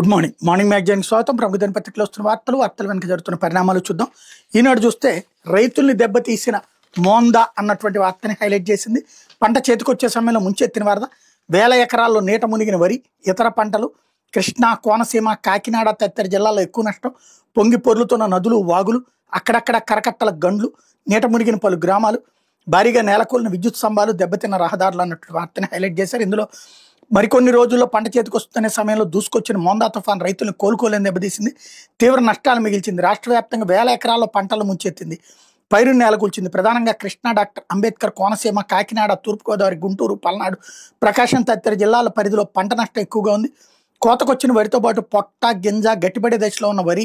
Good morning. Morning మ్యాగజైన్కి స్వాగతం. ప్రముఖ దినపత్రికలో వస్తున్న వార్తలు వెనక జరుగుతున్న పరిణామాలు చూద్దాం. ఈనాడు చూస్తే రైతుల్ని దెబ్బతీసిన మోందా అన్నటువంటి వార్తని హైలైట్ చేసింది. పంట చేతికొచ్చే సమయంలో ముంచెత్తిన వరద, వేల ఎకరాల్లో నీట మునిగిన వరి, ఇతర పంటలు, కృష్ణా, కోనసీమ, కాకినాడ తదితర జిల్లాల్లో ఎక్కువ నష్టం, పొంగి పొర్లుతున్న నదులు, వాగులు, అక్కడక్కడ కరకట్టల గండ్లు, నీట మునిగిన పలు గ్రామాలు, భారీగా నేలకూలిన విద్యుత్ స్తంభాలు, దెబ్బతిన్న రహదారులు అన్నటువంటి వార్తని హైలైట్ చేశారు. ఇందులో మరికొన్ని రోజుల్లో పంట చేతికి వస్తున్న సమయంలో దూసుకొచ్చిన మోందా తుఫాన్ రైతులను కోలుకోలేని దెబ్బతీసింది, తీవ్ర నష్టాలు మిగిల్చింది. రాష్ట్ర వ్యాప్తంగా వేల ఎకరాల్లో పంటలు ముంచెత్తింది, పైరుని నేలకూల్చింది. ప్రధానంగా కృష్ణా, డాక్టర్ అంబేద్కర్, కోనసీమ, కాకినాడ, తూర్పుగోదావరి, గుంటూరు, పల్నాడు, ప్రకాశం తదితర జిల్లాల పరిధిలో పంట నష్టం ఎక్కువగా ఉంది. కోతకొచ్చిన వరితో పాటు పొట్ట, గింజ, గట్టిపడే దశలో ఉన్న వరి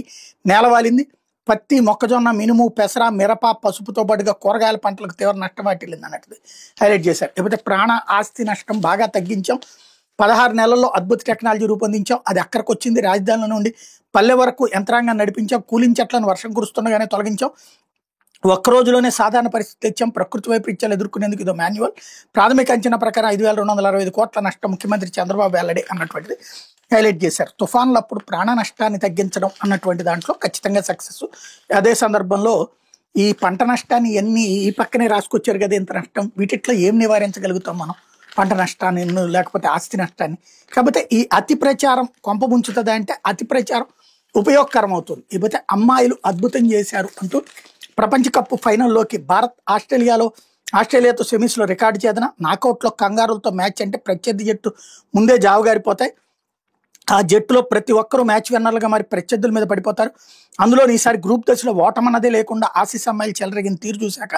నేలవాలింది. పత్తి, మొక్కజొన్న, మినుము, పెసర, మిరప, పసుపుతో పాటుగా కూరగాయల పంటలకు తీవ్ర నష్టం వాటిల్లింది అన్నట్టు హైలైట్ చేశారు. లేకపోతే ప్రాణ ఆస్తి నష్టం బాగా తగ్గించాం, 16 నెలల్లో అద్భుత టెక్నాలజీ రూపొందించాం, అది అక్కడికి వచ్చింది. రాజధానిలో నుండి పల్లె వరకు యంత్రాంగాన్ని నడిపించాం, కూలింగ్ చెట్లను వర్షం కురుస్తుండగానే తొలగించాం, ఒక్క రోజులోనే సాధారణ పరిస్థితి తెచ్చాం, ప్రకృతి వైపరీత్యాలు ఎదుర్కొనేందుకు ఇదో మాన్యువల్, ప్రాథమిక అంచనా ప్రకారం 5,265 కోట్ల నష్టం, ముఖ్యమంత్రి చంద్రబాబు వెల్లడి అన్నటువంటిది హైలైట్ చేశారు. తుఫాన్లప్పుడు ప్రాణ నష్టాన్ని తగ్గించడం అన్నటువంటి దాంట్లో ఖచ్చితంగా సక్సెస్. అదే సందర్భంలో ఈ పంట నష్టాన్ని ఈ పక్కనే రాసుకొచ్చారు కదా, ఇంత నష్టం, వీటిట్లో ఏం నివారించగలుగుతాం మనం పంట నష్టాన్ని, లేకపోతే ఆస్తి నష్టాన్ని. కాకపోతే ఈ అతి ప్రచారం కొంప ముంచుతుంది అంటే అతి ప్రచారం ఉపయోగకరం అవుతుంది. ఇకపోతే అమ్మాయిలు అద్భుతం చేశారు అంటూ ప్రపంచ కప్ ఫైనల్లోకి భారత్ ఆస్ట్రేలియాతో సెమీస్లో రికార్డు చేదన, నాకౌట్లో కంగారులతో మ్యాచ్ అంటే ప్రత్యర్థి జట్టు ముందే జావుగారిపోతాయి. ఆ జట్టులో ప్రతి ఒక్కరూ మ్యాచ్ విన్నర్లుగా మరి ప్రత్యర్థుల మీద పడిపోతారు. అందులో ఈసారి గ్రూప్ దశలో ఓటమన్నదే లేకుండా ఆసీస్ అమ్మాయిలు చెలరగిన తీరు చూశాక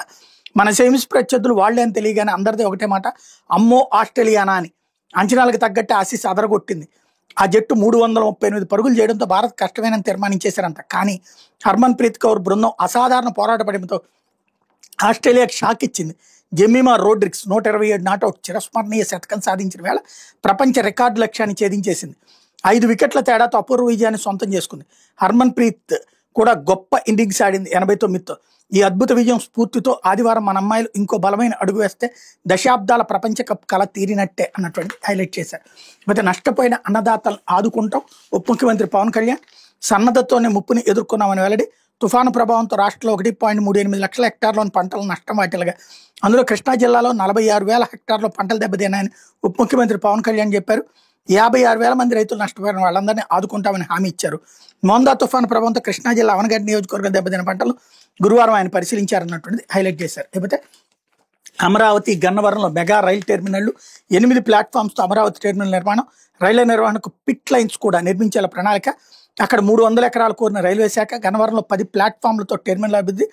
మన సెమీస్ ప్రత్యర్థులు వాళ్లే అని తెలియగానే అందరిదే ఒకటే మాట, అమ్మో ఆస్ట్రేలియానా అని. అంచనాలకు తగ్గట్టే ఆసీస్ అదరగొట్టింది. ఆ జట్టు 338 పరుగులు చేయడంతో భారత్ కష్టమేనని తీర్మానించేశారంట. కానీ హర్మన్ ప్రీత్ కౌర్ బృందం అసాధారణ పోరాట పడిమతో ఆస్ట్రేలియాకి షాక్ ఇచ్చింది. జెమిమా రోడ్రిక్స్ 127 నాటౌట్ చిరస్మరణీయ శతకం సాధించిన వేళ ప్రపంచ రికార్డు లక్ష్యాన్ని ఛేదించేసింది. 5 వికెట్ల తేడాతో అపూర్వ విజయాన్ని సొంతం చేసుకుంది. హర్మన్ ప్రీత్ కూడా గొప్ప ఇన్నింగ్స్ ఆడింది 89తో. ఈ అద్భుత విజయం స్ఫూర్తితో ఆదివారం మన అమ్మాయిలు ఇంకో బలమైన అడుగు వేస్తే దశాబ్దాల ప్రపంచ కప్ కళ తీరినట్టే అన్నటువంటి హైలైట్ చేశారు. అయితే నష్టపోయిన అన్నదాతలను ఆదుకుంటాం, ఉప ముఖ్యమంత్రి పవన్ కళ్యాణ్. సన్నద్ధతోనే ముప్పుని ఎదుర్కొన్నామని వెల్లడి. తుఫాను ప్రభావంతో రాష్ట్రంలో 1.38 లక్షల హెక్టార్లోని పంటల నష్టం వాటిల్గా. అందులో కృష్ణా జిల్లాలో 46,000 హెక్టార్లో పంటలు దెబ్బతిన్నాయని ఉప ముఖ్యమంత్రి పవన్ కళ్యాణ్ చెప్పారు. 56,000 మంది రైతులు నష్టపోయిన వాళ్ళందరినీ ఆదుకుంటామని హామీ ఇచ్చారు. మోందా తుఫాను ప్రభావంతో కృష్ణా జిల్లా అవనగడ్డ నియోజకవర్గం దెబ్బతిన్న పంటలు గురువారం ఆయన పరిశీలించారన్నటువంటిది హైలైట్ చేశారు. లేకపోతే అమరావతి, గన్నవరంలో మెగా రైలు టెర్మినళ్లు, 8 ప్లాట్ఫామ్స్తో అమరావతి టెర్మినల్ నిర్మాణం, రైళ్ల నిర్వహణకు పిట్ లైన్స్ కూడా నిర్మించాల ప్రణాళిక. అక్కడ 300 ఎకరాలు కోరిన రైల్వే శాఖ. గన్నవరంలో 10 ప్లాట్ఫామ్లతో టెర్మినల్ అభివృద్ధి.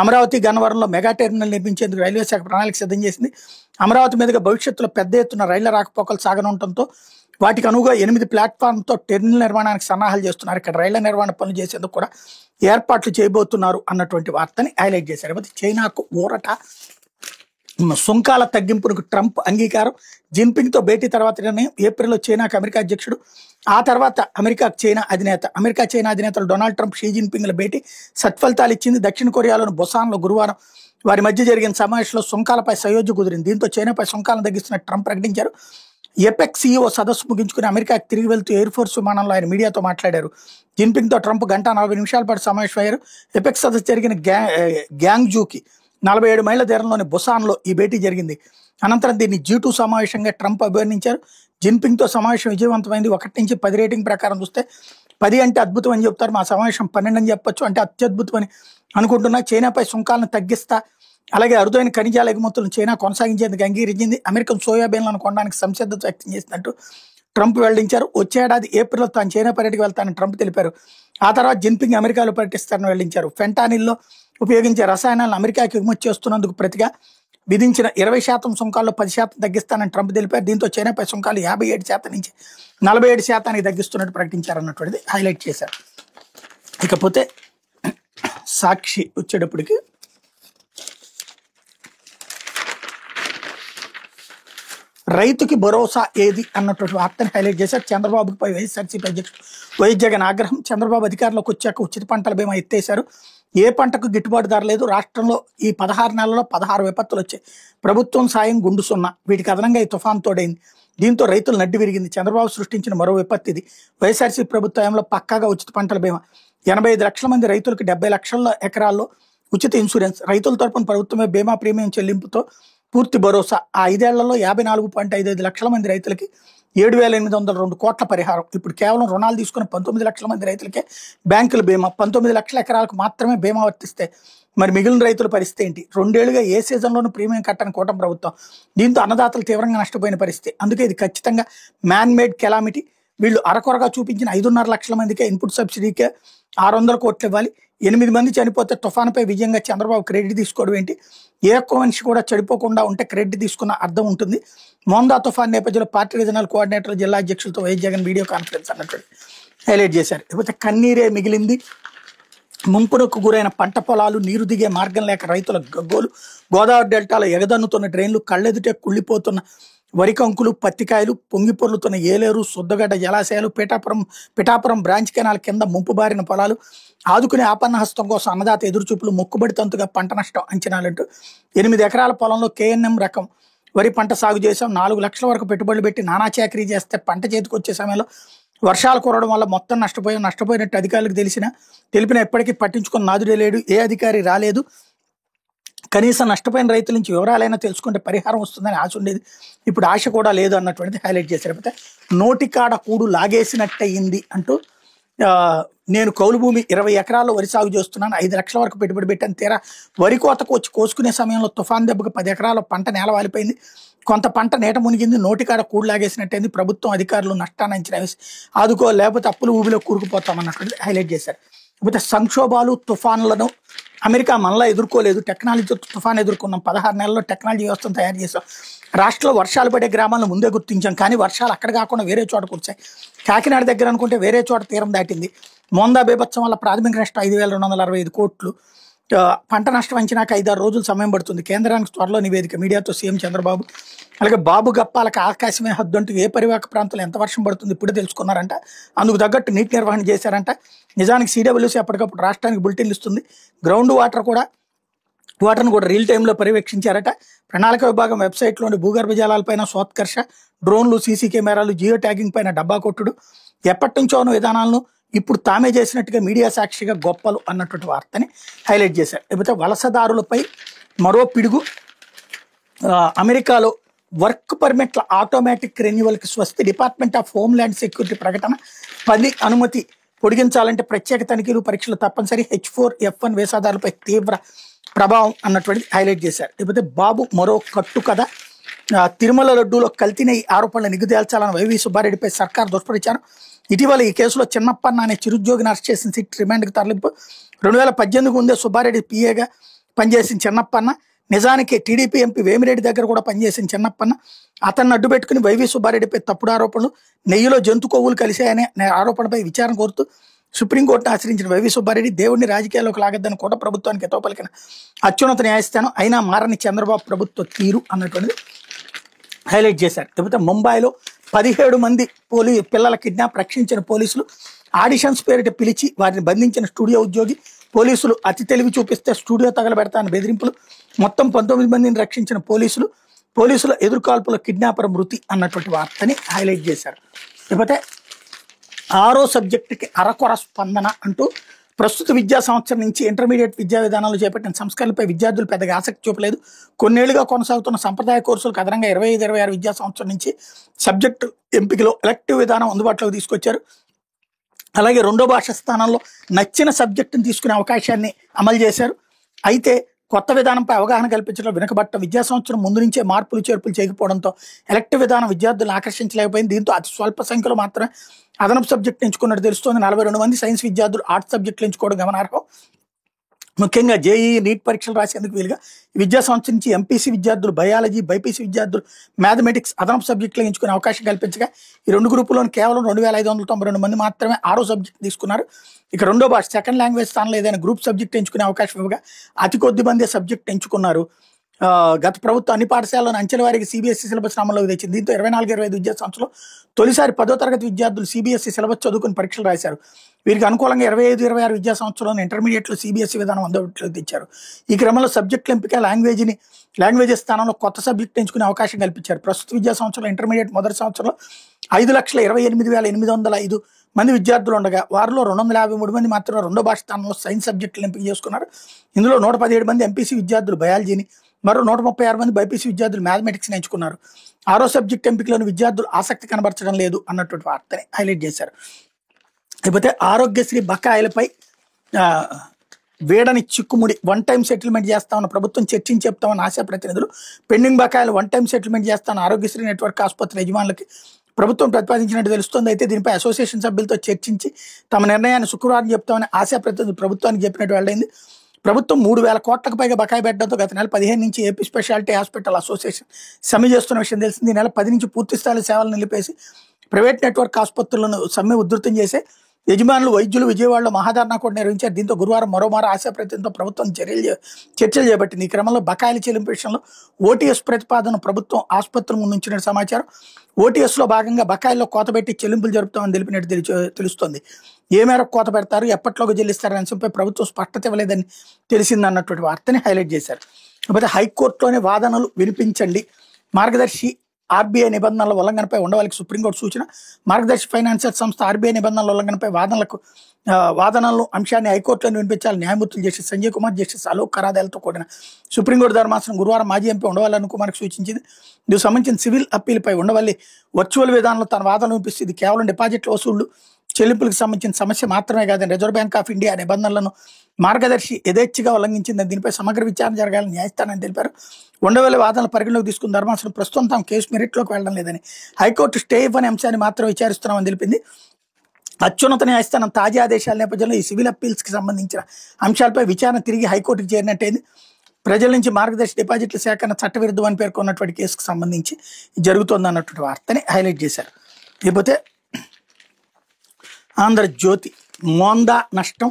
అమరావతి, గన్నవరంలో మెగా టెర్మినల్ నిర్మించేందుకు రైల్వే శాఖ ప్రణాళిక సిద్ధం చేసింది. అమరావతి మీదుగా భవిష్యత్తులో పెద్ద ఎత్తున రైళ్ల రాకపోకలు సాగనుండటంతో వాటికి అనువుగా 8 ప్లాట్ఫామ్తో టెర్మినల్ నిర్మాణానికి సన్నాహాలు చేస్తున్నారు. ఇక్కడ రైళ్ల నిర్మాణ పనులు చేసేందుకు కూడా ఏర్పాట్లు చేయబోతున్నారు అన్నటువంటి వార్తని హైలైట్ చేశారు. అయితే చైనాకు ఊరట, సుంకాల తగ్గింపునకు ట్రంప్ అంగీకారం, జిన్పింగ్తో భేటీ తర్వాత నిర్ణయం. ఏప్రిల్లో చైనాకు అమెరికా అధ్యక్షుడు, ఆ తర్వాత అమెరికా చైనా అధినేతలు డొనాల్డ్ ట్రంప్, షీ జిన్పింగ్ల భేటీ సత్ఫలితాలు ఇచ్చింది. దక్షిణ కొరియాలోని బొసాన్లో గురువారం వారి మధ్య జరిగిన సమావేశంలో సుంకాలపై సయోధ్య కుదిరింది. దీంతో చైనాపై సుంకాలను తగ్గిస్తున్న ట్రంప్ ప్రకటించారు. ఎపెక్ సీఈఓ సదస్సు ముగించుకుని అమెరికాకి తిరిగి వెళ్తూ ఎయిర్ ఫోర్స్ విమానంలో ఆయన మీడియాతో మాట్లాడారు. జిన్పింగ్తో ట్రంప్ 1:40 పాటు సమావేశమయ్యారు. ఎపెక్ సదస్సు జరిగిన గ్యాంగ్జూకి 47 మైళ్ళ దూరంలోని బొసాన్లో ఈ భేటీ జరిగింది. అనంతరం దీన్ని G2 సమావేశంగా ట్రంప్ అభివర్ణించారు. జిన్పింగ్తో సమావేశం విజయవంతమైంది. 1 నుంచి 10 రేటింగ్ ప్రకారం చూస్తే 10 అంటే అద్భుతం అని చెప్తారు, మా సమావేశం 12 అని చెప్పొచ్చు, అంటే అత్యద్భుతం అని అనుకుంటున్నా. చైనాపై సుంకాలను తగ్గిస్తా, అలాగే అరుదైన ఖనిజాల ఎగుమతులను చైనా కొనసాగించేందుకు అంగీకరించింది. అమెరికన్ సోయాబీన్లను కొనడానికి సంసిద్ధత వ్యక్తం చేసినట్టు ట్రంప్ వెల్లడించారు. వచ్చే ఏడాది ఏప్రిల్లో తాను చైనా పర్యటనకు వెళ్తానని ట్రంప్ తెలిపారు. ఆ తర్వాత జిన్పింగ్ అమెరికాలో పర్యటిస్తారని వెల్లడించారు. ఫెంటానిల్లో ఉపయోగించే రసాయనాలను అమెరికాకి ఎగుమతి చేస్తున్నందుకు ప్రతిగా విధించిన 20% సుంకాల్లో 10% తగ్గిస్తానని ట్రంప్ తెలిపారు. దీంతో చైనాపై సుంకాలు 57% నుంచి 47% తగ్గిస్తున్నట్టు ప్రకటించారన్నటువంటిది హైలైట్ చేశారు. ఇకపోతే సాక్షి వచ్చేటప్పటికి రైతుకి భరోసా ఏది అన్నటువంటి వార్తను హైలైట్ చేశారు. చంద్రబాబుపై వైఎస్ఆర్సీపీ అధ్యక్షుడు వైఎస్ జగన్ ఆగ్రహం. చంద్రబాబు అధికారంలోకి వచ్చాక ఉచిత పంటల బీమా ఎత్తేశారు, ఏ పంటకు గిట్టుబాటు ధర లేదు. రాష్ట్రంలో ఈ 16 నెలల్లో 16 విపత్తులు వచ్చాయి. ప్రభుత్వం సాయం గుండు సున్నా. వీటికి అదనంగా ఈ తుఫాన్ తోడైంది. దీంతో రైతులు నడ్డి విరిగింది. చంద్రబాబు సృష్టించిన మరో విపత్తి ఇది. వైఎస్ఆర్సీపీ ప్రభుత్వంలో పక్కాగా ఉచిత పంటల బీమా, 85 లక్షల మంది రైతులకు 70 లక్షల ఎకరాల్లో ఉచిత ఇన్సూరెన్స్, రైతుల తరపున ప్రభుత్వమే బీమా ప్రీమియం చెల్లింపుతో పూర్తి భరోసా. ఆ 5 ఏళ్లలో 54.55 లక్షల మంది రైతులకి 7,802 కోట్ల పరిహారం. ఇప్పుడు కేవలం రుణాలు తీసుకున్న 19 లక్షల మంది రైతులకే బ్యాంకుల బీమా. 19 లక్షల ఎకరాలకు మాత్రమే బీమా వర్తిస్తే మరి మిగిలిన రైతుల పరిస్థితి ఏంటి? 2 ఏళ్లుగా ఏ సీజన్లోనూ ప్రీమియం కట్టని కూటమి ప్రభుత్వం. దీంతో అన్నదాతలు తీవ్రంగా నష్టపోయిన పరిస్థితి. అందుకే ఇది ఖచ్చితంగా మ్యాన్ మేడ్ కెలామిటీ. వీళ్ళు అరకొరగా చూపించిన 5.5 లక్షల మందికే ఇన్పుట్ సబ్సిడీకే 600 కోట్లు ఇవ్వాలి. 8 మంది చనిపోతే తుఫానుపై విజయంగా చంద్రబాబు క్రెడిట్ తీసుకోవడం ఏంటి? ఏ ఒక్క మనిషి కూడా చెడిపోకుండా ఉంటే క్రెడిట్ తీసుకున్న అర్థం ఉంటుంది. మోందా తుఫాన్ నేపథ్యంలో పార్టీ రీజనల్ కోఆర్డినేటర్, జిల్లా అధ్యక్షులతో వైఎస్ జగన్ వీడియో కాన్ఫరెన్స్ అన్నట్టు హైలైట్ చేశారు. లేకపోతే కన్నీరే మిగిలింది. ముంపునకు గురైన పంట పొలాలు, నీరు దిగే మార్గం లేక రైతుల గగ్గోలు, గోదావరి డెల్టాలో ఎగదన్నుతున్న డ్రైన్లు, కళ్ళెదుటే కుళ్ళిపోతున్న వరి కంకులు, పత్తికాయలు, పొంగి పొర్లుతున్న ఏలేరు, శుద్ధగడ్డ జలాశయాలు, పిఠాపురం బ్రాంచ్ కెనాల్ కింద ముంపు బారిన పొలాలు, ఆదుకునే ఆపన్న హస్తం కోసం అన్నదాత ఎదురుచూపులు, మొక్కుబడి తంతుగా పంట నష్టం అంచనాలంటూ 8 ఎకరాల పొలంలో కేఎన్ఎం రకం వరి పంట సాగు చేసాం. 4 లక్షల వరకు పెట్టుబడులు పెట్టి నానా చాకరీ చేస్తే పంట చేతికి వచ్చే సమయంలో వర్షాలు కురవడం వల్ల మొత్తం నష్టపోయినట్టు అధికారులకు తెలిపినా ఎప్పటికీ పట్టించుకున్న నాదుడే లేడు. ఏ అధికారి రాలేదు. కనీసం నష్టపోయిన రైతుల నుంచి వివరాలైనా తెలుసుకుంటే పరిహారం వస్తుందని ఆశ ఉండేది. ఇప్పుడు ఆశ కూడా లేదు అన్నటువంటిది హైలైట్ చేశారు. లేకపోతే నోటికాడ కూడు లాగేసినట్టయింది అంటూ నేను కౌలు భూమి 20 ఎకరాల్లో వరి సాగు చేస్తున్నాను, 5 లక్షల వరకు పెట్టుబడి పెట్టాను, తీరా వరి కోతకు వచ్చి కోసుకునే సమయంలో తుఫాన్ దెబ్బకు 10 ఎకరాల పంట నేల వాలిపోయింది, కొంత పంట నీట మునిగింది, నోటికాడ కూడు లాగేసినట్టయింది, ప్రభుత్వం అధికారులు నష్టాన్ని అంచనా వేసి ఆదుకో, లేకపోతే అప్పులు ఊబిలో కూరుకుపోతామన్నటువంటిది హైలైట్ చేశారు. లేకపోతే సంక్షోభాలు, తుఫాన్లను అమెరికా మనలా ఎదుర్కోలేదు, టెక్నాలజీతో తుఫాన్ ఎదుర్కొన్నాం, 16 నెలల్లో టెక్నాలజీ వ్యవస్థను తయారు చేసాం, రాష్ట్రంలో వర్షాలు పడే గ్రామాలను ముందే గుర్తించాం, కానీ వర్షాలు అక్కడ కాకుండా వేరే చోట కురిశాయి, కాకినాడ దగ్గర అనుకుంటే వేరే చోట తీరం దాటింది, మోందా బీభత్సం వల్ల ప్రాథమిక నష్టం 5,265 కోట్లు, పంట నష్టం అంచనాకు 5-6 రోజులు సమయం పడుతుంది, కేంద్రానికి త్వరలో నివేదిక, మీడియాతో సీఎం చంద్రబాబు. అలాగే బాబు గప్పాలకు ఆకాశమే హద్దు అంటూ ఏ పరివాహక ప్రాంతంలో ఎంత వర్షం పడుతుంది ఇప్పుడే తెలుసుకున్నారంట, అందుకు తగ్గట్టు నీటి నిర్వహణ చేశారంట. నిజానికి సిడబ్ల్యూసీ అప్పటికప్పుడు రాష్ట్రానికి బులెటిన్లు ఇస్తుంది. గ్రౌండ్ వాటర్ను కూడా రియల్ టైంలో పర్యవేక్షించారట. ప్రణాళిక విభాగం వెబ్సైట్లోని భూగర్భ జలాలపైన స్వోత్కర్ష, డ్రోన్లు, సీసీ కెమెరాలు, జియో ట్యాగింగ్ పైన డబ్బా కొట్టుడు, ఎప్పటి నుంచో ఉన్న విధానాలను ఇప్పుడు తామే చేసినట్టుగా మీడియా సాక్షిగా గొప్పలు అన్నటువంటి వార్తని హైలైట్ చేశారు. లేకపోతే వలసదారులపై మరో పిడుగు. అమెరికాలో వర్క్ పర్మిట్ల ఆటోమేటిక్ రెన్యువల్కి స్వస్తి. డిపార్ట్మెంట్ ఆఫ్ హోమ్ల్యాండ్ సెక్యూరిటీ ప్రకటన. పని అనుమతి పొడిగించాలంటే ప్రత్యేక తనిఖీలు, పరీక్షలు తప్పనిసరి. H4F1 వీసాదారులపై తీవ్ర ప్రభావం అన్నటువంటిది హైలైట్ చేశారు. లేకపోతే బాబు మరో కట్టు కథ. తిరుమల లడ్డూలో కల్తీ నెయ్యి ఆరోపణలు నిగ్గుదేల్చాలని వైవి సుబ్బారెడ్డిపై సర్కార్ దుష్ప్రచారం. ఇటీవల ఈ కేసులో చిన్నప్పన్న అనే చిరుద్యోగిని అరెస్ట్ చేసిన సిట్ రిమాండ్కి తరలింపు. 2018 ముందే సుబ్బారెడ్డి పిఏగా పనిచేసిన చిన్నప్పన్న, నిజానికి టీడీపీ ఎంపీ వేమిరెడ్డి దగ్గర కూడా పనిచేసిన చిన్నప్పన్న, అతన్ని అడ్డు పెట్టుకుని వైవి సుబ్బారెడ్డిపై తప్పుడు ఆరోపణలు, నెయ్యిలో జంతు కొవ్వులు కలిశాయనే ఆరోపణపై విచారణ కోరుతూ సుప్రీంకోర్టును ఆశ్రయించిన వైవి సుబ్బారెడ్డి దేవుడిని రాజకీయాల్లోకి లాగద్దని కూడా ప్రభుత్వానికి ఎతో పలికిన అత్యున్నత న్యాయస్థానం, అయినా మారని చంద్రబాబు ప్రభుత్వ తీరు అన్నటువంటిది హైలైట్ చేశారు. లేకపోతే ముంబైలో 17 మంది పిల్లల కిడ్నాప్ రక్షించిన పోలీసులు. ఆడిషన్స్ పేరిట పిలిచి వారిని బంధించిన స్టూడియో ఉద్యోగి. పోలీసులు అతి తెలివి చూపిస్తే స్టూడియో తగలబెడతానని బెదిరింపులు. మొత్తం 19 మందిని రక్షించిన పోలీసుల ఎదురుకాల్పుల కిడ్నాపర్ మృతి అన్నటువంటి వార్తని హైలైట్ చేశారు. లేకపోతే 6వ సబ్జెక్టుకి అరకొర స్పందన అంటూ ప్రస్తుత విద్యా సంవత్సరం నుంచి ఇంటర్మీడియట్ విద్యా విధానాలు చేపట్టిన సంస్కరణలపై విద్యార్థులు పెద్దగా ఆసక్తి చూపలేదు. కొన్నేళ్లుగా కొనసాగుతున్న సంప్రదాయ కోర్సులకు అదనంగా 25-26 విద్యా సంవత్సరం నుంచి సబ్జెక్టు ఎంపికలో ఎలక్టివ్ విధానం అందుబాటులోకి తీసుకొచ్చారు. అలాగే 2వ భాష స్థానంలో నచ్చిన సబ్జెక్టును తీసుకునే అవకాశాన్ని అమలు చేశారు. అయితే కొత్త విధానంపై అవగాహన కల్పించడం వెనుకబట్ట. విద్యా సంవత్సరం ముందు నుంచే మార్పులు చేర్పులు చేయకపోవడంతో ఎలక్టివ్ విధానం విద్యార్థులను ఆకర్షించలేకపోయింది. దీంతో అతి స్వల్ప సంఖ్యలో మాత్రమే అదనపు సబ్జెక్ట్ ఎంచుకున్నట్టు తెలుస్తోంది. 42 మంది సైన్స్ విద్యార్థులు ఆర్ట్స్ సబ్జెక్టులు ఎంచుకోవడం గమనార్హం. ముఖ్యంగా జేఈఈ, నీట్ పరీక్షలు రాసేందుకు వీలుగా విద్యా సంవత్సరం నుంచి ఎంపీసీ విద్యార్థులు బయాలజీ, బైపీసీ విద్యార్థులు మ్యాథమెటిక్స్ అదనపు సబ్జెక్టులు ఎంచుకునే అవకాశం కల్పించగా ఈ 2 గ్రూపుల్లోని కేవలం 2,592 మంది మాత్రమే 6వ సబ్జెక్ట్ తీసుకున్నారు. ఇక 2వ భాష సెకండ్ లాంగ్వేజ్ స్థానంలో ఏదైనా గ్రూప్ సబ్జెక్ట్ ఎంచుకునే అవకాశం ఇవ్వగా అతి కొద్ది మంది సబ్జెక్ట్ ఎంచుకున్నారు. గత ప్రభుత్వం అన్ని పాఠశాలను అంచెల వారికి సిబిఎస్ఈ సిలబస్ అమల్లోకి తెచ్చింది. దీంతో 24-25 విద్యా సంవత్సరంలో తొలిసారి 10వ తరగతి విద్యార్థులు సిబిఎస్ఈ సిలబస్ చదువుకుని పరీక్షలు రాశారు. వీరికి అనుకూలంగా 25-26 విద్యా సంవత్సరంలో ఇంటర్మీడియట్లో సిబిఎస్ఈ విధానం అందుబాటులోకి తెచ్చారు. ఈ క్రమంలో సబ్జెక్టుల ఎంపిక లాంగ్వేజెస్ స్థానంలో కొత్త సబ్జెక్ట్ ఎంచుకునే అవకాశం కల్పించారు. ప్రస్తుత విద్యా సంవత్సరంలో ఇంటర్మీడియట్ మొదటి సంవత్సరంలో 5,28,805 మంది విద్యార్థులు ఉండగా వారిలో 253 మంది మాత్రమే రెండో భాష స్థానంలో సైన్స్ సబ్జెక్టులు ఎంపిక చేసుకున్నారు. ఇందులో 117 మంది ఎంపీసీ విద్యార్థులు బయాలజీని, మరో 136 మంది బైపీసీ విద్యార్థులు మ్యాథమెటిక్స్ని ఎంచుకున్నారు. 6వ సబ్జెక్ట్ ఎంపికలోని విద్యార్థులు ఆసక్తి కనబరచడం లేదు అన్నటువంటి వార్తని హైలైట్ చేశారు. లేకపోతే ఆరోగ్యశ్రీ బకాయిలపై వేడని చిక్కుముడి వన్ టైం సెటిల్మెంట్ చేస్తామన్న ప్రభుత్వం చర్చించి చెప్తామన్న ఆశా ప్రతినిధులు, పెండింగ్ బకాయిలు వన్ టైం సెటిల్మెంట్ చేస్తామన్న ఆరోగ్యశ్రీ నెట్వర్క్ ఆసుపత్రి యజమానులకి ప్రభుత్వం ప్రతిపాదించినట్టు తెలుస్తోంది. అయితే దీనిపై అసోసియేషన్ సభ్యులతో చర్చించి తమ నిర్ణయాన్ని శుక్రవారం చెప్తామని ఆశా ప్రతినిధులు ప్రభుత్వానికి చెప్పినట్టు వెల్లడైంది. ప్రభుత్వం 3,000 కోట్లకు పైగా బకాయి పెట్టడంతో గత నెల 15 నుంచి ఏపీ స్పెషాలిటీ హాస్పిటల్ అసోసియేషన్ సమ్మె చేస్తున్న విషయం తెలిసింది. ఈ నెల 10 నుంచి పూర్తి స్థాయి సేవలను నిలిపేసి ప్రైవేట్ నెట్వర్క్ ఆసుపత్రులను సమ్మె ఉధృతం చేసే యజమానులు, వైద్యులు విజయవాడలో మహాధర్నా కూడా నిర్వహించారు. దీంతో గురువారం మరోమారు ఆశా ప్రతినిధులతో ప్రభుత్వం చర్చలు చేపట్టింది. ఈ క్రమంలో బకాయిల చెల్లింపు విషయంలో ఓటీఎస్ ప్రతిపాదన ప్రభుత్వం ఆసుపత్రుల ముందు ఉంచిన సమాచారం. ఓటీఎస్లో భాగంగా బకాయిల్లో కోత పెట్టి చెల్లింపులు జరుపుతామని తెలిపినట్టు తెలుస్తోంది. ఏ మేరకు కోత పెడతారు, ఎప్పట్లోకి చెల్లిస్తారనే అంశంపై ప్రభుత్వం స్పష్టత ఇవ్వలేదని తెలిసిందన్నటువంటి వార్తని హైలైట్ చేశారు. కాకపోతే హైకోర్టులోనే వాదనలు వినిపించండి, మార్గదర్శి ఆర్బీఐ నిబంధనల ఉల్లంఘనపై ఉండవాళ్ళకి సుప్రీంకోర్టు సూచన. మార్గదర్శి ఫైనాన్షియల్ సంస్థ ఆర్బీఐ నిబంధనల ఉల్లంఘనపై వాదనలు అంశాన్ని హైకోర్టులో వినిపించాలని న్యాయమూర్తులు జస్టిస్ సంజయ్ కుమార్, జస్టిస్ అలోక్ కరాదేలతో కూడిన సుప్రీంకోర్టు ధర్మాసనం గురువారం మాజీ ఎంపీ ఉండవల్లి అరుణ్ కుమార్కి సూచించింది. ఇందుకు సంబంధించిన సివిల్ అప్పీల్పై ఉండవల్లి వర్చువల్ విధానంలో తన వాదనలు వినిపిస్తుంది. కేవలం డిపాజిట్ల వసూళ్లు చెల్లింపులకు సంబంధించిన సమస్య మాత్రమే కాదని రిజర్వ్ బ్యాంక్ ఆఫ్ ఇండియా నిబంధనలను మార్గదర్శి యథేచ్ఛగా ఉల్లంఘించిందని దీనిపై సమగ్ర విచారణ జరగాలని న్యాయస్థానాన్ని తెలిపారు. ఉండవల్లి వాదనలు పరిగణలోకి తీసుకున్న ధర్మాసనం ప్రస్తుతం తాము కేసు మెరిట్లోకి వెళ్లడం లేదని, హైకోర్టు స్టే ఇవ్వని అంశాన్ని మాత్రం విచారిస్తున్నామని తెలిపింది. అత్యున్నత న్యాయస్థానం తాజా ఆదేశాల నేపథ్యంలో ఈ సివిల్ అప్పీల్స్కి సంబంధించిన అంశాలపై విచారణ తిరిగి హైకోర్టుకు చేరినట్టయింది. ప్రజల నుంచి మార్గదర్శి డిపాజిట్ల సేకరణ చట్టవిరుద్ధం అని పేర్కొన్నటువంటి కేసుకు సంబంధించి జరుగుతోంది అన్నటువంటి వార్తని హైలైట్ చేశారు. లేకపోతే ఆంధ్రజ్యోతి మోందా నష్టం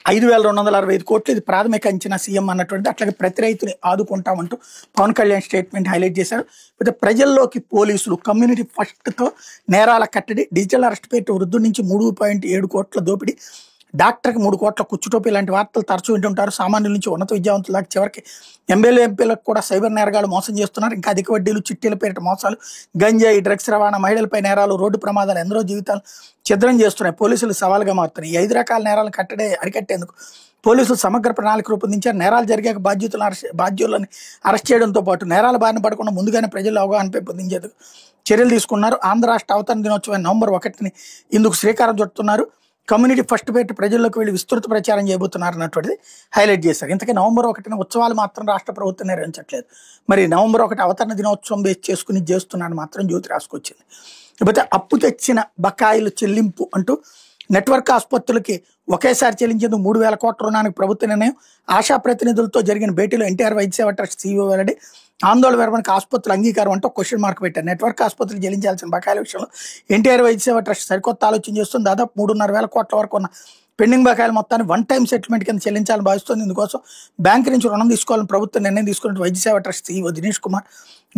5,265 కోట్లు, ఇది ప్రాథమిక అంచనా సీఎం అన్నటువంటి. అట్లాగే ప్రతి రైతుని ఆదుకుంటామంటూ పవన్ కళ్యాణ్ స్టేట్మెంట్ హైలైట్ చేశారు. అయితే ప్రజల్లోకి పోలీసులు కమ్యూనిటీ ఫస్ట్తో నేరాల కట్టడి, డిజిటల్ అరెస్ట్ పేరు వృద్ధుడి నుంచి 3.7 కోట్ల దోపిడీ, డాక్టర్కి 3 కోట్ల కుచ్చుటోపీ లాంటి వార్తలు తరచూ వింటుంటారు. సామాన్యుల నుంచి ఉన్నత విద్యావంతుల దాకా చివరికి ఎమ్మెల్యే ఎంపీలకు కూడా సైబర్ నేరగాలు మోసం చేస్తున్నారు. ఇంకా అధిక వడ్డీలు, చిట్టీల పేరిట మోసాలు, గంజాయి, డ్రగ్స్ రవాణా, మహిళలపై నేరాలు, రోడ్డు ప్రమాదాలు ఎందరో జీవితాలు ఛిద్రం చేస్తున్నాయి. పోలీసులు సవాల్గా మారుతున్నాయి. ఈ 5 రకాల నేరాలను అరికట్టేందుకు పోలీసులు సమగ్ర ప్రణాళిక రూపొందించారు. నేరాలు జరిగాక బాధ్యులను అరెస్ట్ చేయడంతో పాటు నేరాల బారిన పడకుండా ముందుగానే ప్రజల్లో అవగాహన పెంపొందించేందుకు చర్యలు తీసుకున్నారు. ఆంధ్ర రాష్ట్ర అవతరణ దినోత్సవం నవంబర్ 1 ఇందుకు శ్రీకారం చుడుతున్నారు. కమ్యూనిటీ ఫస్ట్ పెట్టి ప్రజల్లోకి వెళ్ళి విస్తృత ప్రచారం చేయబోతున్నారు అన్నటువంటిది హైలైట్ చేశారు. ఇంతకీ నవంబర్ 1 ఉత్సవాలు మాత్రం రాష్ట్ర ప్రభుత్వం నిర్వహించట్లేదు. మరి నవంబర్ 1 అవతరణ దినోత్సవం బేస్ చేసుకుని చేస్తున్నాడు మాత్రం జ్యోతి రాసుకొచ్చింది. లేకపోతే అప్పు తెచ్చిన బకాయిలు చెల్లింపు అంటూ నెట్వర్క్ ఆసుపత్రులకి ఒకేసారి చెల్లించేందుకు 3,000 కోట్ల రుణానికి ప్రభుత్వ నిర్ణయం. ఆశా ప్రతినిధులతో జరిగిన భేటీలో ఎన్టీఆర్ వైద్య సేవ ట్రస్ట్ సీఈఓ వెల్లడి. ఆందోళన విరమణకు ఆసుపత్రుల అంగీకారం అంటూ క్వశ్చన్ మార్క్ పెట్టారు. నెట్వర్క్ ఆసుపత్రులు చెల్లించాల్సిన బకాయిల విషయంలో ఎన్టీఆర్ వైద్య సేవ ట్రస్ట్ సరికొత్త ఆలోచన చేస్తుంది. దాదాపు 3,500 కోట్ల వరకు ఉన్న పెండింగ్ బకాయిల మొత్తాన్ని వన్ టైం సెటిల్మెంట్ కింద చెల్లించాలని భావిస్తుంది. ఇందుకోసం బ్యాంకు నుంచి రుణం తీసుకోవాలని ప్రభుత్వం నిర్ణయం తీసుకున్నట్టు వైద్య సేవ ట్రస్ట్ సీఈఓ దినేష్ కుమార్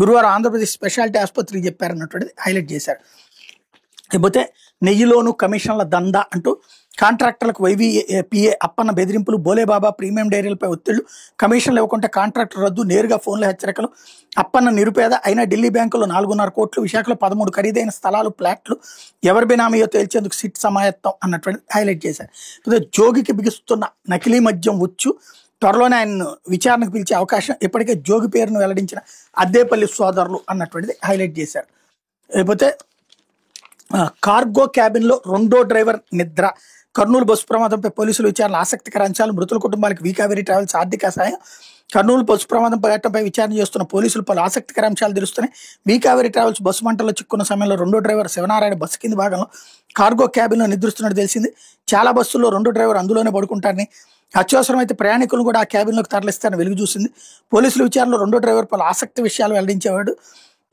గురువారం ఆంధ్రప్రదేశ్ స్పెషాలిటీ ఆసుపత్రికి చెప్పారన్నటువంటిది హైలైట్ చేశారు. లేకపోతే నెయ్యిలోను కమిషన్ల దందా అంటూ కాంట్రాక్టర్లకు వైవీపీఏ అప్పన్న బెదిరింపులు, బోలేబాబా ప్రీమియం డైరీలపై ఒత్తిళ్లు, కమిషన్లు ఇవ్వకుంటే కాంట్రాక్టర్ రద్దు, నేరుగా ఫోన్ల హెచ్చరికలు. అప్పన్న నిరుపేద అయినా ఢిల్లీ బ్యాంకులో 4,500 కోట్లు, విశాఖలో 13 ఖరీదైన స్థలాలు, ఫ్లాట్లు ఎవరి బినామీయో తేల్చేందుకు సిట్ సమాయత్తం అన్నటువంటి హైలైట్ చేశారు. జోగికి బిగిస్తున్న నకిలీ మద్యం ఉచ్చు, త్వరలోనే ఆయన విచారణకు పిలిచే అవకాశం, ఇప్పటికే జోగి పేరును వెల్లడించిన అద్దేపల్లి సోదరులు అన్నటువంటిది హైలైట్ చేశారు. లేకపోతే కార్గో క్యాబిన్లో రెండో డ్రైవర్ నిద్ర, కర్నూలు బస్సు ప్రమాదంపై పోలీసులు విచారణ, ఆసక్తికర అంశాలు, మృతుల కుటుంబాలకు వీకావేరీ ట్రావెల్స్ ఆర్థిక సాయం. కర్నూలు బస్సు ప్రమాదం ఘటనపై విచారణ చేస్తున్న పోలీసులు పలు ఆసక్తికర అంశాలు తెలుస్తున్నాయి. వీకావేరీ ట్రావెల్స్ బస్సు మంటల్లో చిక్కున్న సమయంలో రెండో డ్రైవర్ శివనారాయణ బస్సు కింది భాగంలో కార్గో క్యాబిన్లో నిద్రిస్తున్నట్టు తెలిసింది. చాలా బస్సుల్లో రెండో డ్రైవర్ అందులోనే పడుకుంటారని, అత్యవసరమైతే ప్రయాణికులను కూడా ఆ క్యాబిన్లోకి తరలిస్తారని వెలుగు చూసింది. పోలీసుల విచారణలో రెండో డ్రైవర్ పలు ఆసక్తి విషయాలు వెల్లడించేవాడు.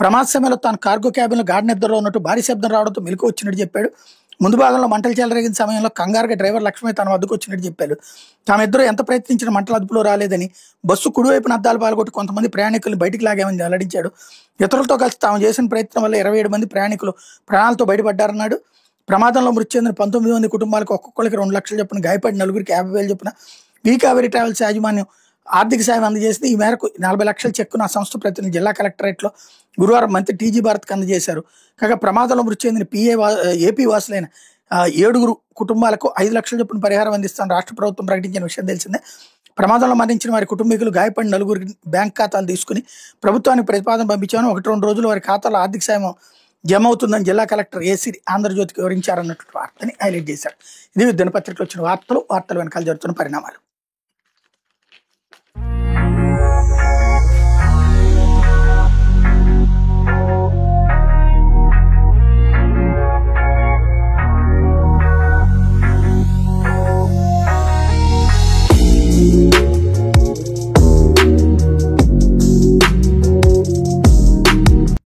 ప్రమాద సమయంలో తాను కార్గో క్యాబిన్లో గాఢ నిద్రలో ఉన్నట్టు భారీ శబ్దం రావడంతో మెలకు వచ్చినట్టు చెప్పాడు. ముందు భాగంలో మంటలు చెలరేగిన సమయంలో కంగారుగా డ్రైవర్ లక్ష్మి తన వద్దకు వచ్చినట్టు చెప్పారు. తామిద్దరూ ఎంత ప్రయత్నించిన మంటలు అదుపులో రాలేదని, బస్సు కుడివైపున అద్దాలు పాల్గొట్టి కొంతమంది ప్రయాణికులను బయటికి లాగామని వెల్లడించాడు. ఇతరులతో కలిసి తాము చేసిన ప్రయత్నం వల్ల 27 మంది ప్రయాణికులు ప్రాణాలతో బయటపడ్డారన్నాడు. ప్రమాదంలో మృతి చెందిన 19 మంది కుటుంబాలకు ఒక్కొక్కరికి 2 లక్షలు చొప్పున, గాయపడిన నలుగురికి 50,000 చొప్పున కావేరీ ట్రావెల్స్ యాజమాన్యం ఆర్థిక సాయం అందజేసింది. ఈ మేరకు 40 లక్షల చెక్కును ఆ సంస్థ ప్రతినిధి జిల్లా కలెక్టరేట్లో గురువారం మంత్రి టీజీ భారత్కి అందజేశారు. కాగా ప్రమాదంలో మృతి చెందిన ఏపీ వాసులైన 7 కుటుంబాలకు 5 లక్షల చొప్పున పరిహారం అందిస్తామని రాష్ట్ర ప్రభుత్వం ప్రకటించిన విషయం తెలిసిందే. ప్రమాదంలో మరణించిన వారి కుటుంబీకులు గాయపడిన నలుగురికి బ్యాంక్ ఖాతాలు తీసుకుని ప్రభుత్వానికి ప్రతిపాదన పంపించామని, 1-2 రోజులు వారి ఖాతాలో ఆర్థిక సాయం జమ అవుతుందని జిల్లా కలెక్టర్ ఏసీ ఆంధ్రజ్యోతికి వివరించారన్నట్టు వార్తని హైలైట్ చేశారు. ఇది దినపత్రికలో వచ్చిన వార్తలు వెనకాల జరుగుతున్న పరిణామాలు.